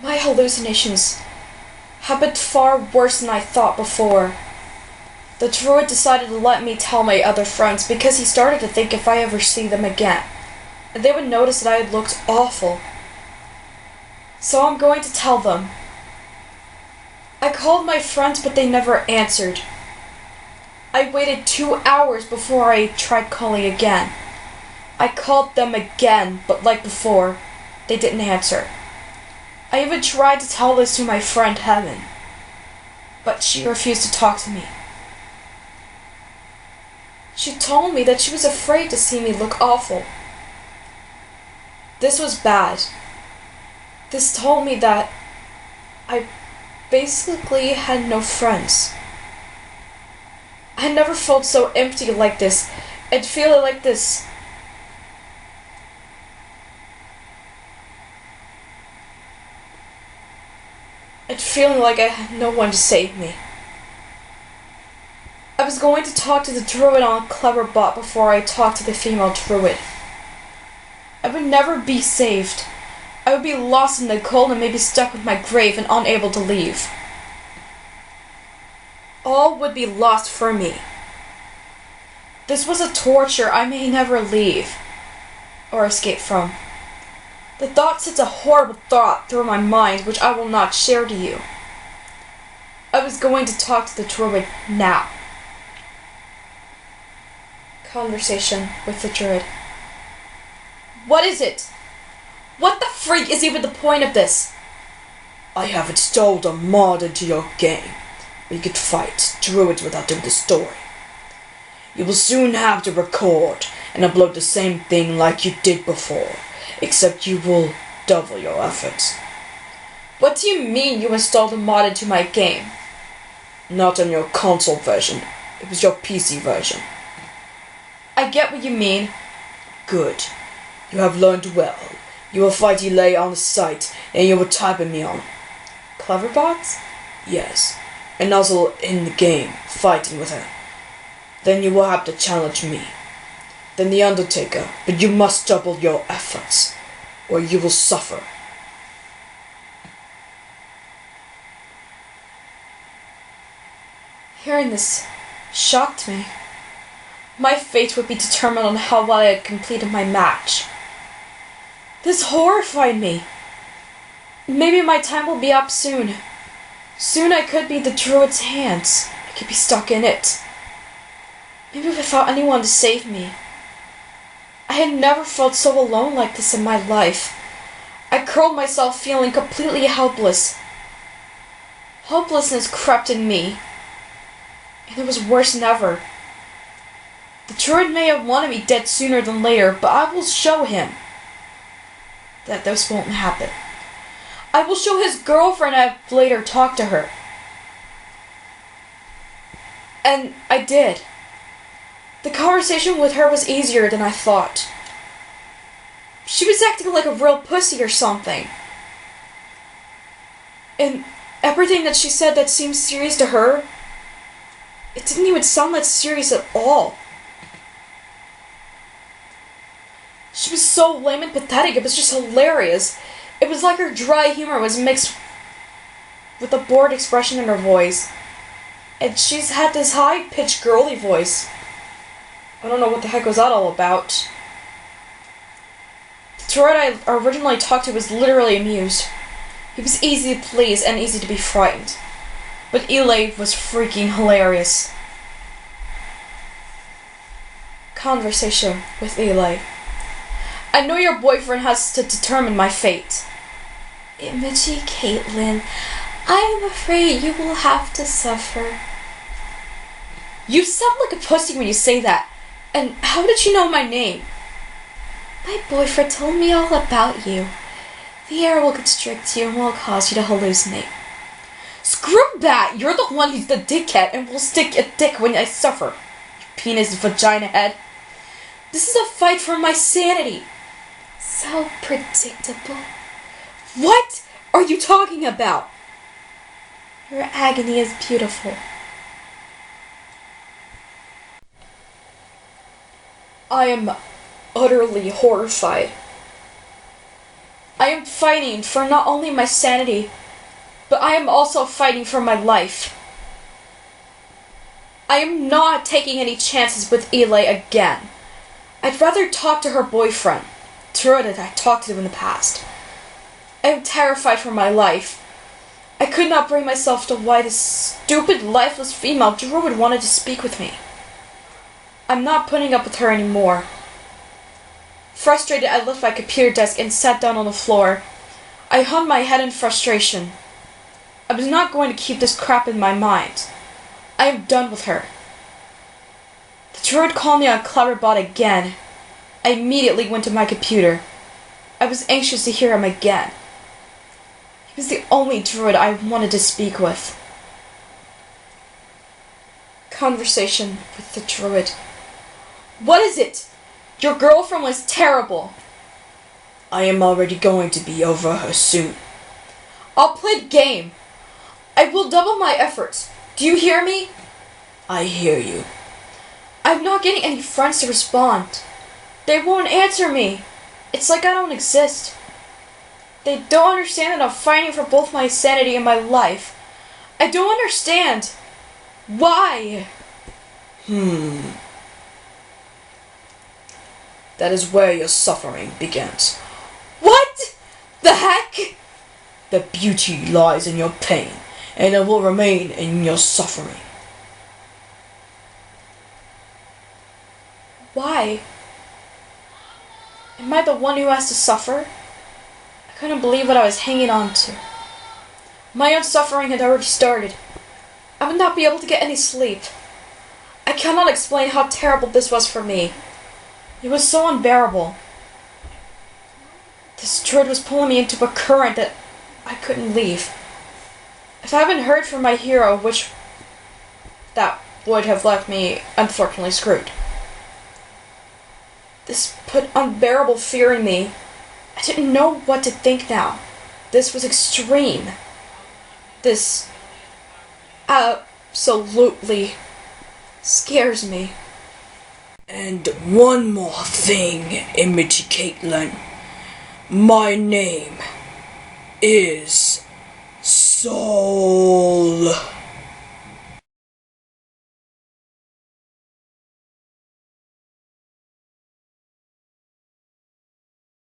My hallucinations have been far worse than I thought before. The Druid decided to let me tell my other friends because he started to think if I ever see them again, they would notice that I had looked awful. So I'm going to tell them. I called my friends, but they never answered. I waited 2 hours before I tried calling again. I called them again, but like before, they didn't answer. I even tried to tell this to my friend Heaven, but she refused to talk to me. She told me that she was afraid to see me look awful. This was bad. This told me that I basically had no friends. I had never felt so empty like this, and feeling like this. And feeling like I had no one to save me. I was going to talk to the Druid on Cleverbot before I talked to the female Druid. I would never be saved. I would be lost in the cold and maybe stuck with my grave and unable to leave. All would be lost for me. This was a torture I may never leave or escape from. The thought sent a horrible thought through my mind which I will not share to you. I was going to talk to the Druid now. Conversation with the Druid. What is it? What the freak is even the point of this? I have installed a mod into your game where you could fight druids without doing the story. You will soon have to record and upload the same thing like you did before, except you will double your efforts. What do you mean you installed a mod into my game? Not on your console version, it was your PC version. I get what you mean. Good. You have learned well. You will fight Elay on the site, and you will type me on. Cleverbots? Yes. And also in the game, fighting with her. Then you will have to challenge me. Then the Undertaker, but you must double your efforts, or you will suffer. Hearing this shocked me. My fate would be determined on how well I had completed my match. This horrified me. Maybe my time will be up soon. Soon I could be the Druid's hands. I could be stuck in it. Maybe without anyone to save me. I had never felt so alone like this in my life. I curled myself feeling completely helpless. Hopelessness crept in me. And it was worse than ever. The Druid may have wanted me dead sooner than later, but I will show him that this won't happen. I will show his girlfriend I have later talked to her. And I did. The conversation with her was easier than I thought. She was acting like a real pussy or something. And everything that she said that seemed serious to her, it didn't even sound that serious at all. She was so lame and pathetic, it was just hilarious. It was like her dry humor was mixed with a bored expression in her voice. And she's had this high-pitched girly voice. I don't know what the heck was that all about. The Druid I originally talked to was literally amused. He was easy to please and easy to be frightened. But Elay was freaking hilarious. Conversation with Elay. I know your boyfriend has to determine my fate. Imagey Caitlin, I am afraid you will have to suffer. You sound like a pussy when you say that. And how did you know my name? My boyfriend told me all about you. The air will constrict you and will cause you to hallucinate. Screw that! You're the one who's the dickhead and will stick a dick when I suffer. You penis vagina head. This is a fight for my sanity. So predictable. What are you talking about? Your agony is beautiful. I am utterly horrified. I am fighting for not only my sanity, but I am also fighting for my life. I am not taking any chances with Eli again. I'd rather talk to her boyfriend, Druid, that I talked to in the past. I am terrified for my life. I could not bring myself to why this stupid, lifeless female Druid wanted to speak with me. I'm not putting up with her anymore. Frustrated, I left my computer desk and sat down on the floor. I hung my head in frustration. I was not going to keep this crap in my mind. I am done with her. The Druid called me on Cleverbot again. I immediately went to my computer. I was anxious to hear him again. He was the only Druid I wanted to speak with. Conversation with the Druid. What is it? Your girlfriend was terrible. I am already going to be over her soon. I'll play the game. I will double my efforts. Do you hear me? I hear you. I'm not getting any friends to respond. They won't answer me. It's like I don't exist. They don't understand that I'm fighting for both my sanity and my life. I don't understand. Why? That is where your suffering begins. What the heck? The beauty lies in your pain, and it will remain in your suffering. Why? Am I the one who has to suffer? I couldn't believe what I was hanging on to. My own suffering had already started. I would not be able to get any sleep. I cannot explain how terrible this was for me. It was so unbearable. This Druid was pulling me into a current that I couldn't leave. If I hadn't heard from my hero, that would have left me unfortunately screwed. This put unbearable fear in me. I didn't know what to think now. This was extreme. This absolutely scares me. And one more thing, Image Caitlin. My name is Soul.